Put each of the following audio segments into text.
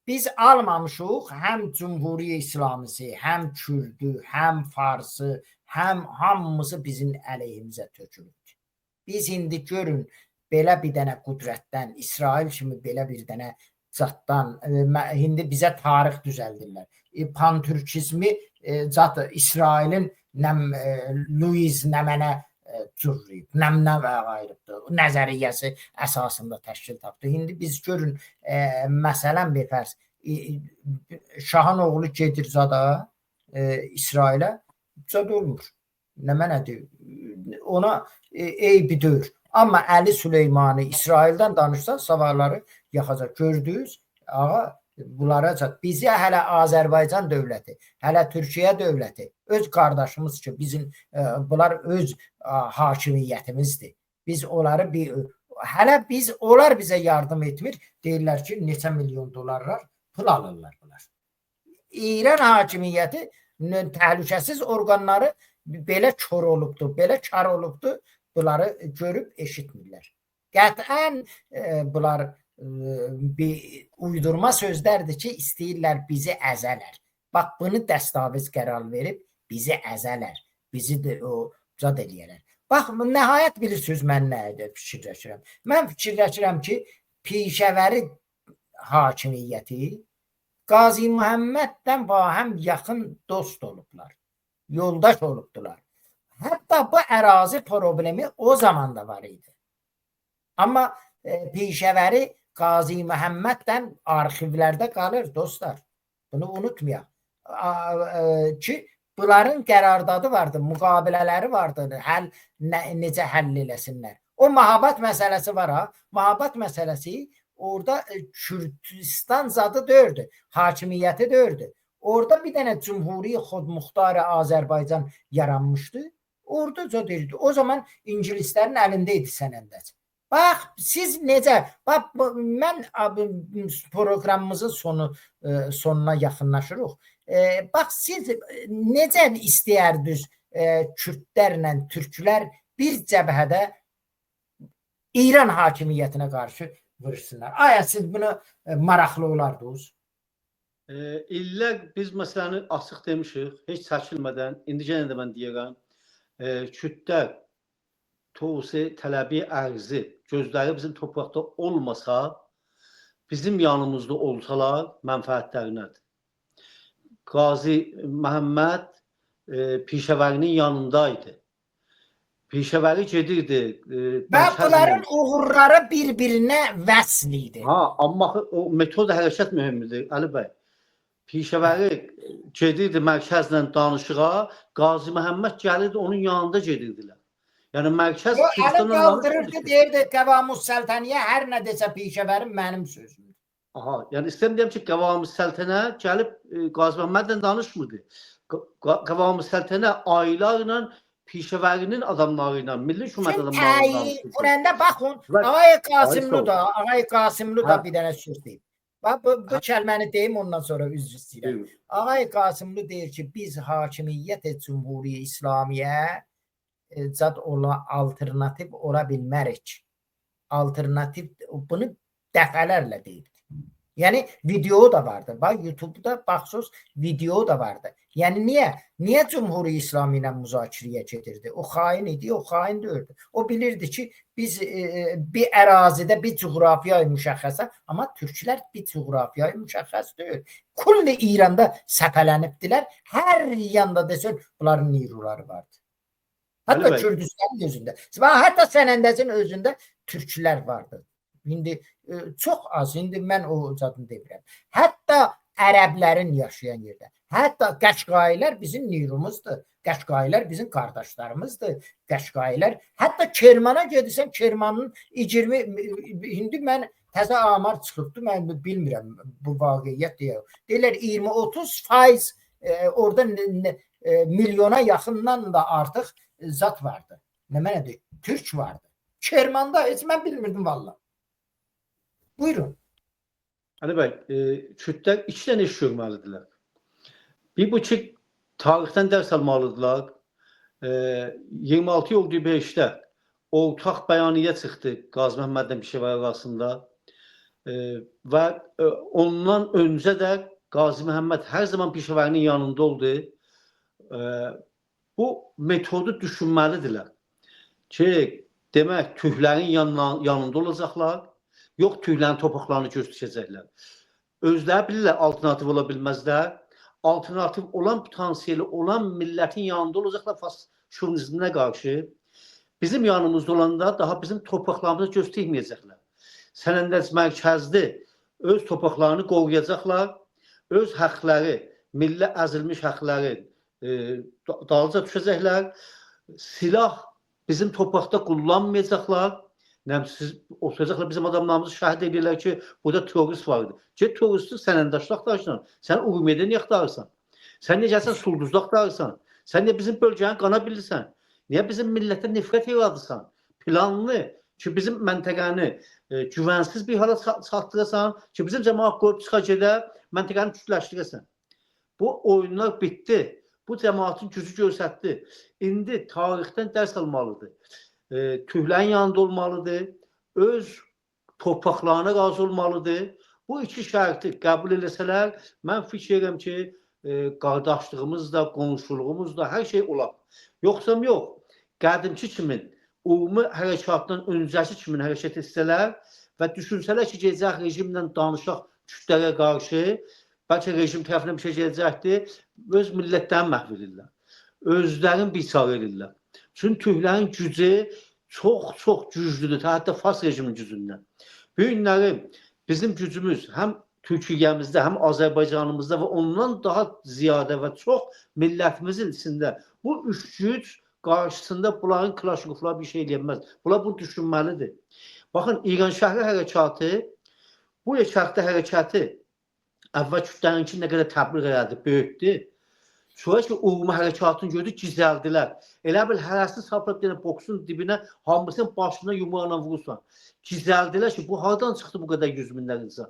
Biz almamışıq həm Cumhuriyyə İslamisi, həm Kürdü, həm Farsı, həm hamımızı bizim əleyhimizə tökülür. Biz indi görün belə bir dənə qüdrətdən, İsrail kimi belə bir dənə zatdan, indi bizə tarix düzəldirlər. Pantürkizmi zat İsrailin Louis Nəmənə cürrüyüb, nəmnə ayırıbdır. Nəzəriyyəsi əsasında təşkil tapdı. İndi biz görün, məsələn bir fərz, Şahın oğlu gedir zada İsrailə, zad olmur. Nədir? Ona eybi deyil. Amma Əli Süleymanı İsraildən danışsan savarları yaxacaq. Gördünüz, ağa, bunlara bizə hələ Azərbaycan dövləti, hələ Türkiyə dövləti, öz qardaşımız ki, bizim bunlar öz hakimiyyətimizdir. Biz onları hələ onlar bizə yardım etmir. Deyirlər ki, neçə milyon dolarlar pul alırlar bunlar. İran hakimiyyəti təhlükəsiz orqanları belə kör olubdur, belə kar olubdur, bunları görüb eşitmirlər. Qətən bunlar bir uydurma sözlərdir ki, istəyirlər bizi əzələr. Bax, bunu dəstaviz qərar verib bizi əzələr, bizi də o zad eləyərlər. Bax, nəhayət bilirsiniz mən nə fikirləşirəm. Mən fikirləşirəm ki, Pişəvəri hakimiyyəti Qazi Məhəmməddən həm yaxın dost olublar, yoldaş olubdular. Hətta bu ərazi problemi o zaman da var idi. Amma Pişəvəri Qazi Məhəmməddən arxivlərdə qalır dostlar. Bunu unutmayaq. Ki, bunların qərardadı vardı, müqabilələri vardı, necə həll eləsinlər. O Mahabad məsələsi var ha. Mahabad məsələsi orada Kürdistan zadı dördü, hakimiyyəti dördü. Orada bir dənə Cumhuriyyə Xodmuxtarı Azərbaycan yaranmışdı. Orada zad edildi. O zaman İngilislərin əlində idi sənədlər. Bax, siz necə, bax, mən proqramımızın sonuna yaxınlaşırıq. Bax, siz necə istəyərdiniz Kürdlərlə Türklər bir cəbhədə İran hakimiyyətinə qarşı vursunlar? Aya siz bunu maraqlı olardınız? İllər biz məsələni açıq demişik, heç çəkilmədən, indi yenə də mən deyirəm, Kürdlər Toğusi tələbi ərzi gözləri bizim torpaqda olmasa, bizim yanımızda olsalar mənfəətlərinədir. Qazi Məhəmməd Pişəvərinin yanındaydı. Pişəvəri gedirdi. Və bunların uğurları bir-birinə vəsl idi. Amma o metod hərəkət mühümdür, Əli bəy. Pişəvəri gedirdi mərkəzlə danışığa, Qazi Məhəmməd gəlirdi, onun yanında gedirdilər. Yəni mərkəz Əli qaldırırdı, deyirdi Qəvamus Səltəniyə hər nə desə Pişəvərim mənim sözümdür. Yəni istəyirəm deyəm ki, Qəvamus Səltənə gəlib Qazi Məhəmmədlə danışmırdı. Qəvamus Səltənə aylarla Pişəvərinin adamları ilə, milli hökumət adamları ilə danışırdı. Buranda baxın, Ağay Qasımlı da bir dənə söz deyib. Bu kəlməni deyim, ondan sonra üzr istəyirəm. Ağay Qasımlı deyir ki, biz hakimiyyət Cumhuriyyə İslamiyyə alternativ ola bilmərik. Alternativ, bunu dəfələrlə deyib. Yəni, video da vardı. Bax, YouTube'da baxsız, video da vardı. Yəni, niyə Cumhuriyyə İslami ilə müzakirəyə gedirdi? O xain idi, o xain deyirdi. O bilirdi ki, biz bir ərazidə bir coğrafiyayı müşəxxəsə, amma türklər bir coğrafiyayı müşəxxəs deyil. Kulli İranda səpələnibdilər. Hər yanda desən, bunların niruları vardı. Hətta Kürdistanın özündə. Hətta Sənəndəzin özündə türklər vardı. İndi çox az, indi mən o zadını demirəm. Hətta ərəblərin yaşayan yerdə. Hətta Qəşqailər bizim nirumuzdur. Qəşqailər bizim qardaşlarımızdır. Qəşqailər, hətta Kermana gedirsən, Kermanın 20, indi mən təzə amar çıxıbdı, mən bilmirəm bu vaqiyyət deyə. Deyirlər 20-30% orada milyona yaxından da artıq zat vardı. Nə mənədir? Türk vardı. Kermanda heç mən bilmirdim valla. Buyurun. Əli bəy, Kürdlər iki dənə iş görməlidirlər. Bir bu ki, tarixdən dərs almalıdırlar. 26 iyul 2005-də ortaq bəyaniyyə çıxdı Qazi Məhəmmədlə Pişəvər arasında. Və ondan öncə də Qazi Məhəmməd hər zaman Pişəvərinin yanında oldu. Bu metodu düşünməlidirlər ki, demək türklərin yanında olacaqlar, yox türklərin torpaqlarını göstərəcəklər. Özləri bilirlər alternativ ola bilməzlər. Alternativ olan, potansiyeli olan millətin yanında olacaqlar şovinizminə qarşı. Bizim yanımızda olanda daha bizim torpaqlarımızı göstərməyəcəklər. Sənəndəz mərkəzli öz torpaqlarını qoruyacaqlar, öz haqları, milli əzilmiş haqları dalca düşəcəklər. Silah bizim torpaqda kullanmayacaqlar. Oturacaqlar bizim adamlarımızı şəhid edirlər ki, burada terörist vardı. Teröristi sənəndaşlı axtarırsan, sən Urumiyədə niyə axtarırsan? Sən necəsən Sulduzda axtarırsan? Sən niyə bizim bölgəni qana bilirsən? Niyə bizim millətə nifrət yaradırsan? Planlı ki, bizim məntəqəni güvənsiz bir hala çatdırasan, ki, bizim cəmaat qoyub çıxa gedər, məntəqəni kütləşdirəsən. Bu oyunlar bitdi. Bu cəmaatın gücü göstərdi. İndi tarixdən dərs almalıdır. Türklərin yanında olmalıdır. Öz torpaqlarına razı olmalıdır. Bu iki şərti qəbul eləsələr, mən fikir edirəm ki, qardaşlığımız da, qonşuluğumuz da hər şey olar. Yoxsa yox, qədimki kimin, ümumi hərəkatdan öncəki kimin hərəkət etsələr və düşünsələr ki, gələcək rejimlə danışaq kütlərə qarşı, bəlkə rejim tərəfindən bir şey gələcəkdir, öz millətlərini məhv edirlər. Özlərini biçar edirlər. Çünki türklərin gücü çox güclüdür, hətta Fars rejiminin gücündən. Bu günləri bizim gücümüz həm Türkiyəmizdə, həm Azərbaycanımızda və ondan daha ziyadə və çox millətimizin içində bu üç güc qarşısında bunların Klaşikovlar bir şey eləyəməz. Bunlar bunu düşünməlidir. Baxın, İran şəhri hərəkatı, bu şərqdə hərəkatı əvvəl kütlərinki nə qədər təbliğ elədi, böyütdü. Sonra ki, ümumi hərəkatını gördü, gizləldilər. Elə bil hərəsini saplab deyən boksun dibinə hamısının başına yumruqla vurursan. Gizləldilər ki, bu hardan çıxdı bu qədər 100 minlər insan?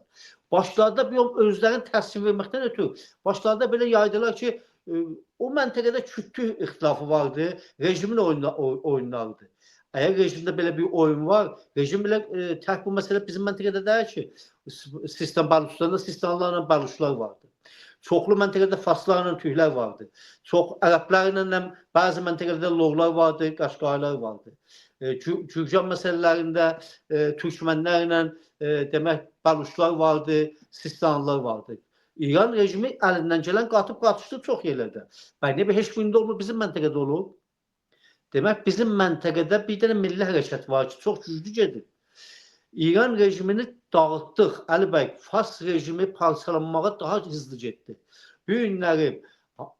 Başlarda bir özlərini təsvir verməkdən ötürü, başlarda belə yaydılar ki, o məntəqədə kütlü ixtilafı vardı, rejimin oyunlarıdır. Əgər rejimdə belə bir oyun var, rejim belə tək bu məsələ bizim məntəqədə deyil ki, sistem Baluşlarında sistemlarla Baluşlar vardı. Çoxlu məntəqədə Farslarla Türklər vardı. Çox ərəblərlə bəzi məntəqələrdə Loğlar vardı, Qaşqaylar vardı. Gürcan məsələlərində Türkmənlərlə demək Baluşlar vardı, Sistanlılar vardı. İran rejimi əlindən gələn qatıb qatışdı çox yerlərdə. Bəlkə heç birində olmur, bizim məntəqədə olub. Demək, bizim məntəqədə bir dənə milli hərəkət var ki, çox güclü gedir. İran rejimini dağıtdıq. Əli bəy, Fars rejimi parçalanmağa daha hızlı getdi. Bu günləri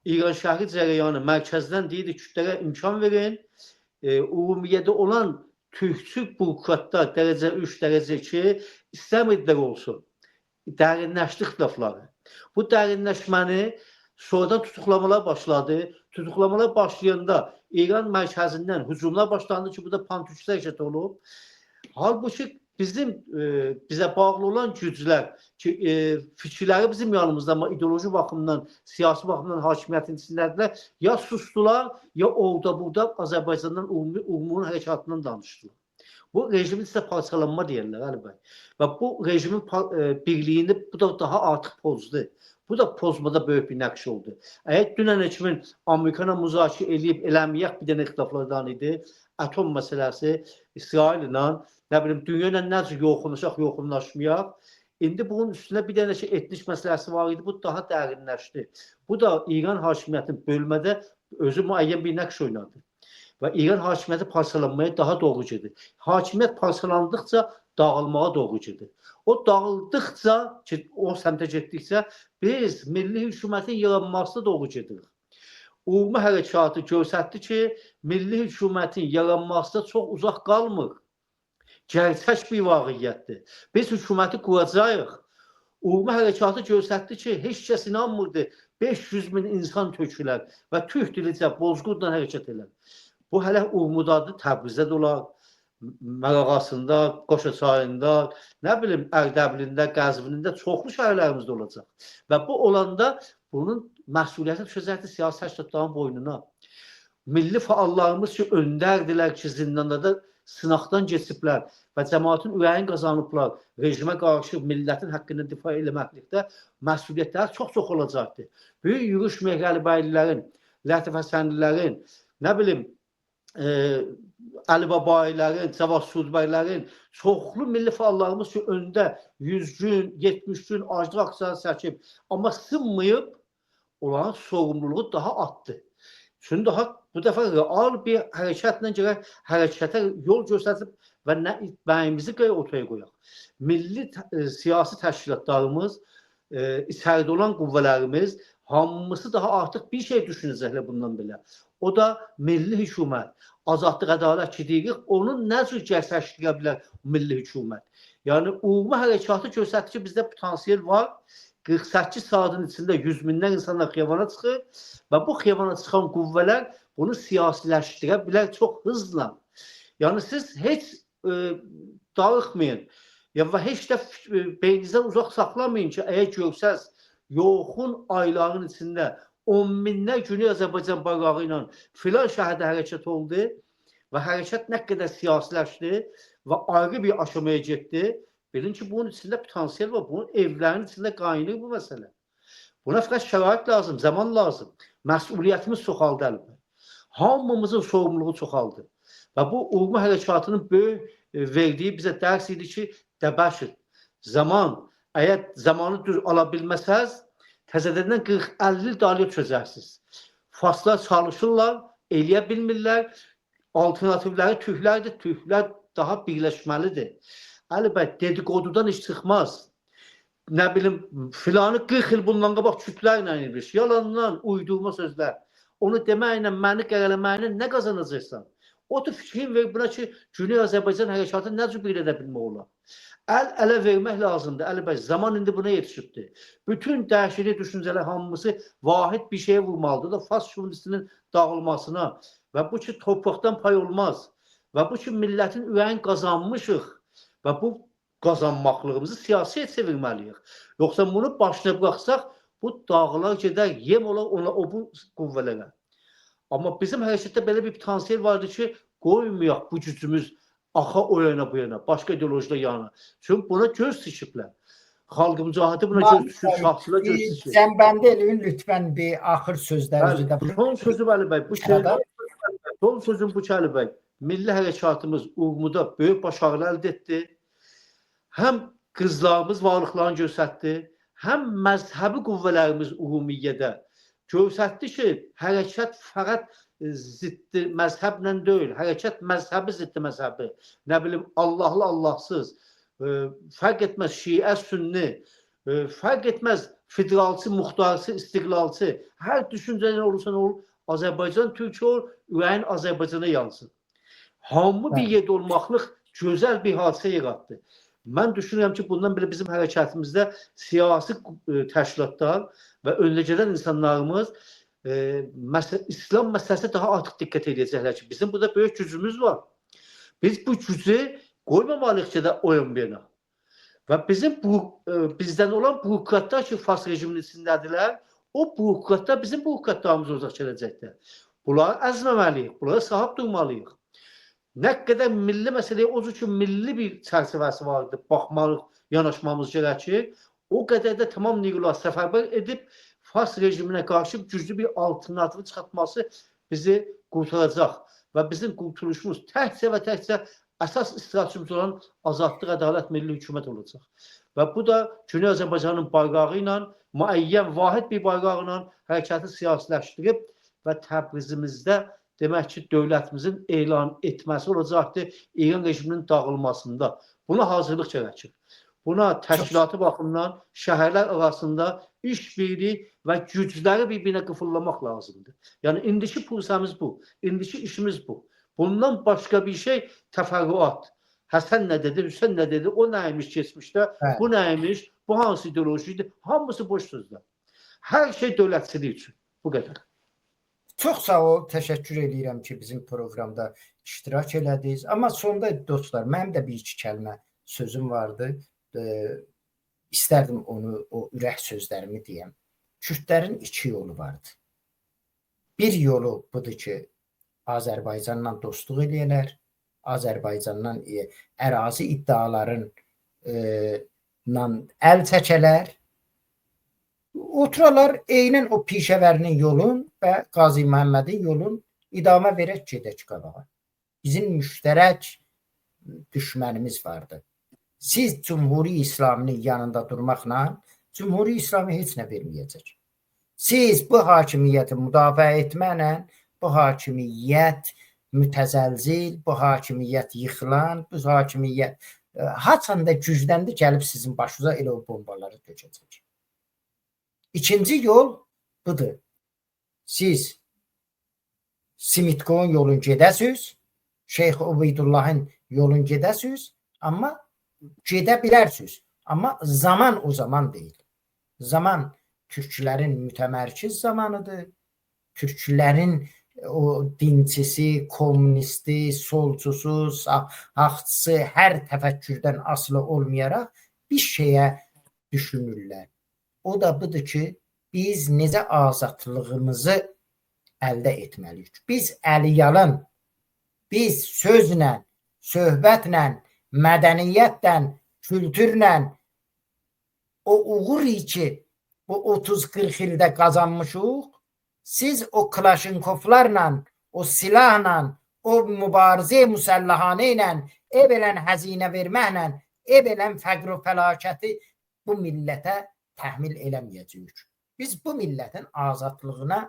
İran şəhri cərəyanı mərkəzdən deyildi, kütlərə imkan verin. Ümumiyyədə olan türkçü bürokratlar dərəcə 3, dərəcə 2 istəmirdilər olsun. Dərinləşdi ixtilafları. Bu dərinləşməni sonradan tutuklamalar başladı. Tutuklamalar başlayanda İran mərkəzindən hücumlar başlandı ki, bu da pan-türkçü hərəkət olub. Halbuki bizim bizə bağlı olan güclər ki, fikirləri bizim yanımızda, amma ideoloji baxımdan, siyasi baxımdan hakimiyyətin içindədirlər, ya sustular, ya orada burada Azərbaycandan ümumi hərəkatından danışdılar. Bu rejimin isə parçalanma deyirlər, Əli bəy. Və bu rejimin birliyini bu da daha artıq pozdu. Bu da pozmada böyük bir nəqş oldu. Əgər dünən kimin Amerikana müzakirə eləyib eləməyək bir dənə ixtilaflardan idi, atom məsələsi, İsrail ilə, nə bilim, dünya ilə necə yoxunlaşmayaq. İndi bunun üstünə bir dənə ki, etnik məsələsi var idi, bu daha dərinləşdi. Bu da İran hakimiyyətinin bölmədə özü müəyyən bir nəqş oynadı. Və İran hakimiyyəti parçalanmaya daha doğru gedir. Hakimiyyət parçalandıqca dağılmağa doğru gedir. O dağıldıqca, o səmtə getdikcə biz milli hökumətin yaranmasına doğru gedirik. Ümumi hərəkatı göstərdi ki, milli hökumətin yaranmasına çox uzaq qalmır. Gerçək bir vaqiyyətdir. Biz hökuməti quracağıq. Ümumi hərəkatı göstərdi ki, heç kəs inanmırdı. 500 min insan tökülər və türk dilicə bozqurla hərəkət elər. Bu hələ Urmudadır, Təbrizdə də olar, Mərağasında, Qoşa çayında, nə bilim, Ərdəbilində, Qəzvinində çoxlu şəhərlərimizdə olacaq. Və bu olanda bunun məsuliyyəti düşəcəkdir siyasi təşkilatların boynuna. Milli fəallarımız ki, öndərdilər ki, zindanda da sınaqdan keçiblər və cəmaətin ürəyini qazanıblar, rejimə qarşı millətin haqqını difa eləməklikdə məsuliyyətləri çox olacaqdır. Böyük yürüş Mehrəlibəylilərin, Lətif Həsənlilərin, nə bilim, Əli Babayilərin, Cavad Sudbəylərin, çoxlu milli fəallarımız ki, öndə 100 gün, 70 gün aclıq aksiyası çəkib, amma sınmayıb, onların sorumluluğu daha artdı. Çünki daha bu dəfə real bir hərəkətlə gələk, hərəkətə yol göstərib və nə itməyimizi ortaya qoyaq. Milli siyasi təşkilatlarımız, içəridə olan qüvvələrimiz hamısı daha artıq bir şey düşünəcəklər bundan belə. O da milli hökumət, azadlıq, ədalət ki deyirik, onun nə cür gerçəkləşdirə bilər milli hökumət? Yəni, uğurlu hərəkatı göstərdi ki, bizdə potansiyel var. 48 saatın içində 100 minlər insanlar xiyabana çıxır və bu xiyabana çıxan qüvvələr bunu siyasiləşdirə bilər çox hızla. Yəni, siz heç darıxmayın və heç də beyninizdən uzaq saxlamayın ki, əgər görsəz, yoxun ayların içində 10 minlər Güney Azərbaycan bayrağı ilə filan şəhərdə hərəkət oldu və hərəkət nə qədər siyasiləşdi və ayrı bir aşamaya getdi. Bilin ki, bunun içində potansiyel var, bunun evlərinin içində qaynayır bu məsələ. Buna fəqət şərait lazım, zaman lazım. Məsuliyyətimiz çoxaldı əlbəttə. Hamımızın sorumluluğu çoxaldı. Və bu uğurlu hərəkatının böyük verdiyi bizə dərs idi ki, dəbəşir. Zaman, əgər zamanı düz ala bilməsəz, təzədən 40-50 il dalıya çözərsiniz. Faslar çalışırlar, eləyə bilmirlər, alternativləri tühlərdir, tühlər daha birləşməlidir. Əlbəttə, dedikodudan iş çıxmaz. Nə bilim, filanı 40 il bundan qabaq kütlərlə inmiş. Yalandan, uydurma sözlər. Onu deməklə, məni qərələməklə nə qazanacaqsan? O da fikrin ver buna ki, Güney Azərbaycan hərəkatı nə cür bir edə bilmək olar? Əl-ələ vermək lazımdır. Əlbəttə, zaman indi buna yetişibdir. Bütün dəhşətli düşüncələr hamısı vahid bir şeye vurmalıdır da Fars şövrəsinin dağılmasına və bu ki, torpaqdan pay olmaz və bu ki, millətin ürəyini qazanmışıq. Və bu qazanmaqlığımızı siyasiyə çevirməliyik. Yoxsa bunu başına bıraxsaq, bu dağlar gedər, yem olar o bu qüvvələrə. Amma bizim hərəkətdə belə bir potansiyel vardır ki, qoymayaq bu gücümüz axa o yana bu yana, başqa ideolojilər yana. Çünki buna göz dikiblər. Xalq mücahidi buna göz dikib, şahsılar göz dikib. Sən bəndə eləyin lütfən bir axır sözlər. Son sözüm Əli bəy, bu şey, son sözüm bu ki, Əli bəy. Milli hərəkatımız Urmuda böyük başarılar əldə etdi. Həm qızlarımız varlıqlarını göstərdi, həm məzhəbi qüvvələrimiz ümumiyyədə göstərdi ki, hərəkət fəqət ziddi məzhəblə deyil, hərəkət məzhəbi ziddi məzhəbi. Nə bilim, Allahlı, Allahsız, fərq etməz şiə, sünni, fərq etməz federalçı, muxtarçı, istiqlalçı, hər düşüncənin olursa nə olur, Azərbaycan Türkiyə olur, ürəyin Azərbaycana yansın. Hamı bir yerdə olmaqlıq gözəl bir hadisə yaratdı. Mən düşünürəm ki, bundan belə bizim hərəkətimizdə siyasi təşkilatlar və önlə gedən insanlarımız İslam məsələsinə daha artıq diqqət edəcəklər ki, bizim burada böyük gücümüz var. Biz bu gücü qoymamalıyıq ki, o yan bir yana. Və bizim bizdən olan bürokratlar ki, Fars rejiminin içindədirlər, o bürokratlar bizim bürokratlarımız olacaq gələcəkdə. Bunları əzməməliyik, bunlara sahib durmalıyıq. Nə qədər milli məsələyə o cür ki, milli bir çərçivəsi vardır, baxmalıq, yanaşmamız gərəkir. O qədər də tamam Niqolas səfərbər edib Fars rejiminə qarşı güclü bir alternativi çıxartması bizi qurtaracaq. Və bizim qurtuluşumuz təkcə və təkcə əsas istratejimiz olan azadlıq, ədalət, milli hökumət olacaq. Və bu da Güney Azərbaycanın bayrağı ilə, müəyyən, vahid bir bayrağı ilə hərəkatı siyasiləşdirib və Təbrizimizdə demək ki, dövlətimizin elan etməsi olacaqdır İran rejiminin dağılmasında. Buna hazırlıq gərəkir. Buna təşkilatı baxımdan şəhərlər arasında işbirliyi və gücləri bir-birinə qıfıllamaq lazımdır. Yəni, indiki pulsəmiz bu, indiki işimiz bu. Bundan başqa bir şey təfərrüat. Həsən nə dedi, Hüseyin nə dedi, o nəymiş keçmişdə, bu nəymiş, bu hansı ideolojiydi, hamısı boş sözlər. Hər şey dövlətçilik üçün. Bu qədər. Çox sağ ol, təşəkkür edirəm ki, bizim proqramda iştirak elədiniz. Amma sonda dostlar, mənim də bir iki kəlmə sözüm vardı. İstərdim onu, o ürək sözlərimi deyəm. Kürdlərin iki yolu vardı. Bir yolu budur ki, Azərbaycanla dostluq eləyərlər, Azərbaycandan ərazi iddialarından əl çəkələr. Oturarlar eynən o pişəvərinin yolun və Qazi Məhəmmədin yolun idamə verək gedək qabağa. Bizim müştərək düşmənimiz vardı. Siz Cumhuri İslaminin yanında durmaqla Cumhuri İslamı heç nə verməyəcək. Siz bu hakimiyyəti müdafiə etməklə bu hakimiyyət mütəzəlzil, bu hakimiyyət yıxılan, bu hakimiyyət haçanda gücləndi gəlib sizin başınıza elə o bombaları dökəcək. İkinci yol budur. Siz Simitko'nun yolun gedəsiniz, Şeyx Ubeydullah'ın yolun gedəsiniz, amma gedə bilərsiniz. Amma zaman o zaman deyil. Zaman türklərin mütəmərkiz zamanıdır. Türklərin o dinçisi, kommunisti, solcusu, haqçısı hər təfəkkürdən asılı olmayaraq bir şeyə düşünürlər. O da budur ki, biz necə azadlığımızı əldə etməliyik. Biz əliyalın, biz sözlə, söhbətlə, mədəniyyətlə, kültürlə o uğur ki, bu 30-40 ildə qazanmışıq, siz o Klaşinkovlarla, o silahla, o mübarizə müsəllahanə ilə, ev elən həzinə verməklə, ev elən fəqr və fəlakəti bu millətə təhmil eləməyəcəyik. Biz bu millətin azadlığına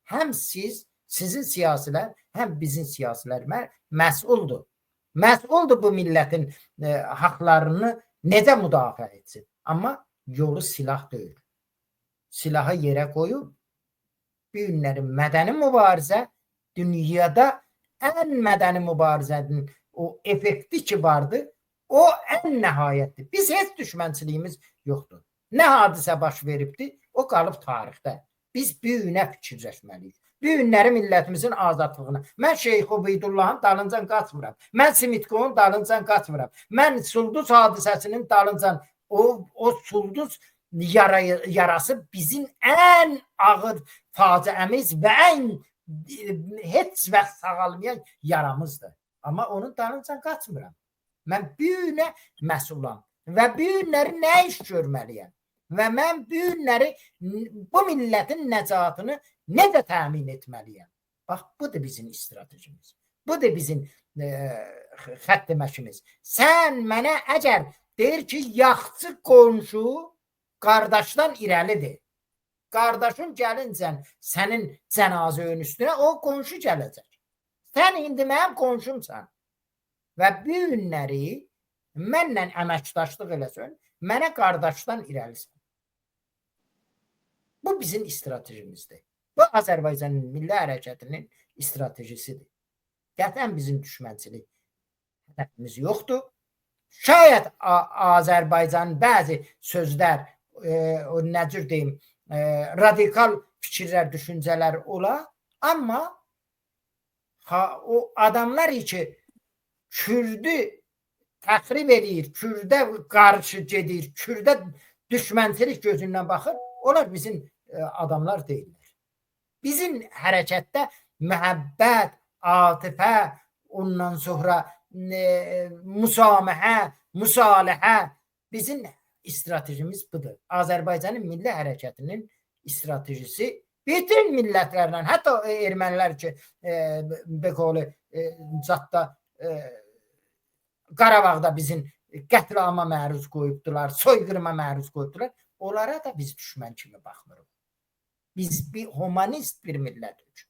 həm sizin siyasilər, həm bizim siyasilər məsuldur. Məsuldur bu millətin haqlarını necə müdafiə etsin. Amma yolu silah deyil. Silahı yerə qoyub, bu günlərin mədəni mübarizə dünyada ən mədəni mübarizənin o effekti ki vardı, o ən nəhayətdir. Biz heç düşmənçiliyimiz yoxdur. Nə hadisə baş veribdir, o qalıb tarixdə. Biz bu günə fikirləşməliyik. Bu günləri millətimizin azadlığına. Mən Şeyx Ubeydullahın dalıncan qaçmıram. Mən Simitko'nun dalıncan qaçmıram. Mən Sulduz hadisəsinin dalıncan, o Sulduz yarası bizim ən ağır faciəmiz və ən heç vaxt sağalmayan yaramızdır. Amma onun dalıncan qaçmıram. Mən bu günə məsulam və bu günləri nə iş görməliyəm? Və mən bu günləri bu millətin nəcatını necə təmin etməliyəm? Bax, budur bizim stratejimiz. Budur bizim xətt məşimiz. Sən mənə əgər deyir ki, yaxçı qonşu qardaşdan irəlidir. Qardaşın gəlincən sənin cənazənin üstünə o qonşu gələcək. Sən indi mənim qonşumsan. Və bu günləri mənlə əməkdaşlıq eləsən, mənə qardaşdan irəlisən. Bu bizim stratejimizdir. Bu Azərbaycanın milli hərəkətinin stratejisidir. Qətlən bizim düşmənçilik hədəfimiz yoxdur. Şayət Azərbaycanın bəzi sözlər, nə cür deyim, radikal fikirlər, düşüncələr ola, amma o adamlar ki, Kürdü təxrib edir, Kürdə qarşı gedir, Kürdə düşmənçilik gözündən baxır, onlar bizim adamlar deyirlər. Bizim hərəkətdə məhəbbət, atifə, ondan sonra müsaməhə, müsalihə, bizim stratejimiz budur. Azərbaycanın milli hərəkətinin stratejisi bütün millətlərlə, hətta ermənilər ki, Bekoli Cadda Qarabağda bizim qətlama məruz qoyubdular, soyqırıma məruz qoyubdular. Onlara da biz düşmən kimi baxmırıq. Biz bir humanist bir millətik.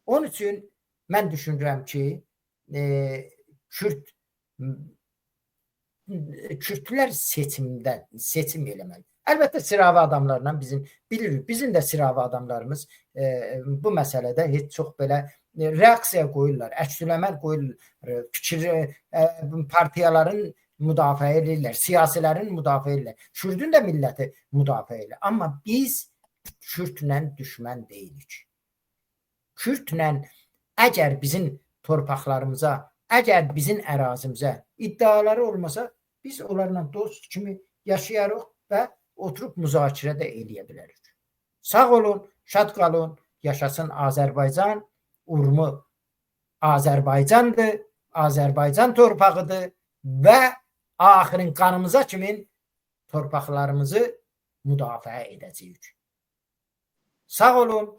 Onun üçün mən düşünürəm ki, Kürdlər seçim eləməli. Əlbəttə siravi adamlarla bilirik. Bizim də siravi adamlarımız bu məsələdə heç çox belə reaksiya qoyurlar, əksüləməl qoyurlar, partiyaların müdafiə edirlər, siyasilərin müdafiə edirlər, Kürdün də milləti müdafiə edirlər. Amma biz Kürdlə düşmən deyilik. Kürdlə əgər bizim torpaqlarımıza, əgər bizim ərazimizə iddiaları olmasa, biz onlarla dost kimi yaşayarıq və oturub müzakirə də eləyə bilərik. Sağ olun, şad qalın, yaşasın Azərbaycan, urmu Azərbaycandır, Azərbaycan torpağıdır və axirin qanımıza kimi torpaqlarımızı müdafiə edəcəyik. Sağ olun.